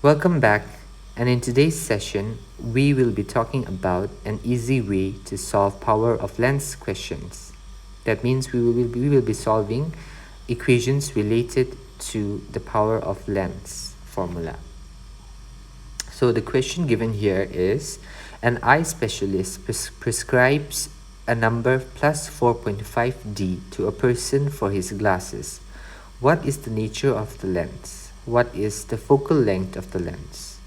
Welcome back, and in today's session, we will be talking about an easy way to solve power of lengths questions. That means we will be solving equations related to the power of lengths formula. So the question given here is, an eye specialist prescribes a number plus 4.5D to a person for his glasses. What is the nature of the lens? What is the focal length of the lens?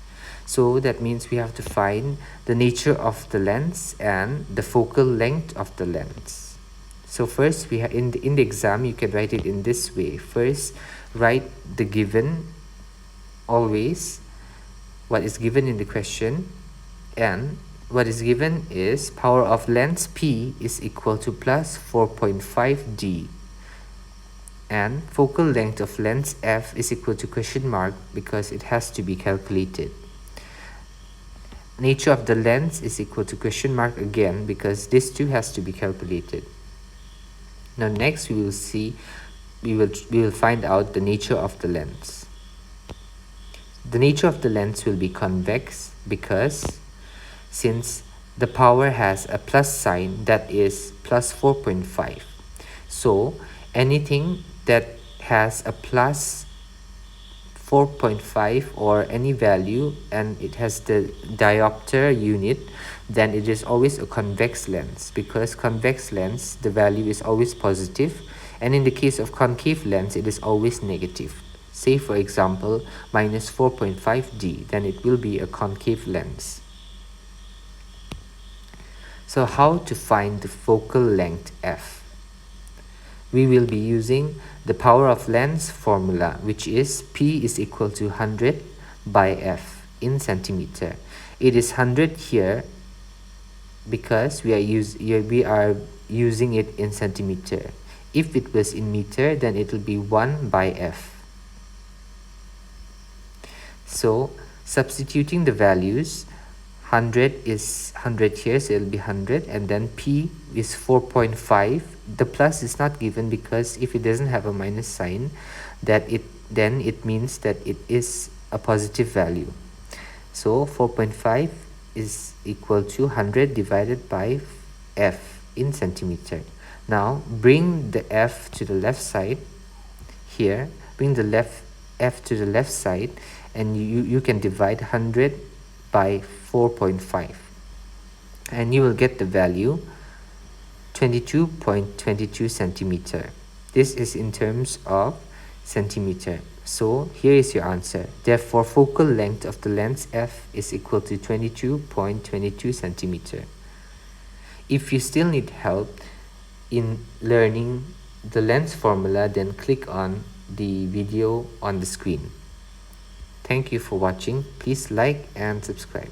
So that means we have to find the nature of the lens and the focal length of the lens. So first, we in the exam, you can write it in this way. First, write the given always, what is given in the question, and what is given is power of lens P is equal to plus 4.5D, and focal length of lens F is equal to question mark because it has to be calculated. Nature of the lens is equal to question mark again because this too has to be calculated. Now next we will find out the nature of the lens. The nature of the lens will be convex because since the power has a plus sign, that is plus 4.5. So anything that has a plus 4.5 or any value and it has the diopter unit, then it is always a convex lens, because convex lens, the value is always positive, and in the case of concave lens, it is always negative. Say for example minus 4.5D, then it will be a concave lens. So how to find the focal length F? We will be using the power of lens formula, which is P is equal to 100 by F in centimeter. It is 100 here because we are using it in centimeter. If it was in meter, then it will be 1 by F. So substituting the values, 100 is 100 here, so it will be 100, and then P is 4.5. The plus is not given because if it doesn't have a minus sign, then it means that it is a positive value. So 4.5 is equal to 100 divided by F in centimeter. Now bring the F to the left side here, bring the F to the left side, and you can divide 100 by 4.5 and you will get the value 22.22 centimeter. This is in terms of centimeter. So here is your answer. Therefore, focal length of the lens F is equal to 22.22 centimeter. If you still need help in learning the lens formula, then click on the video on the screen. Thank you for watching. Please like and subscribe.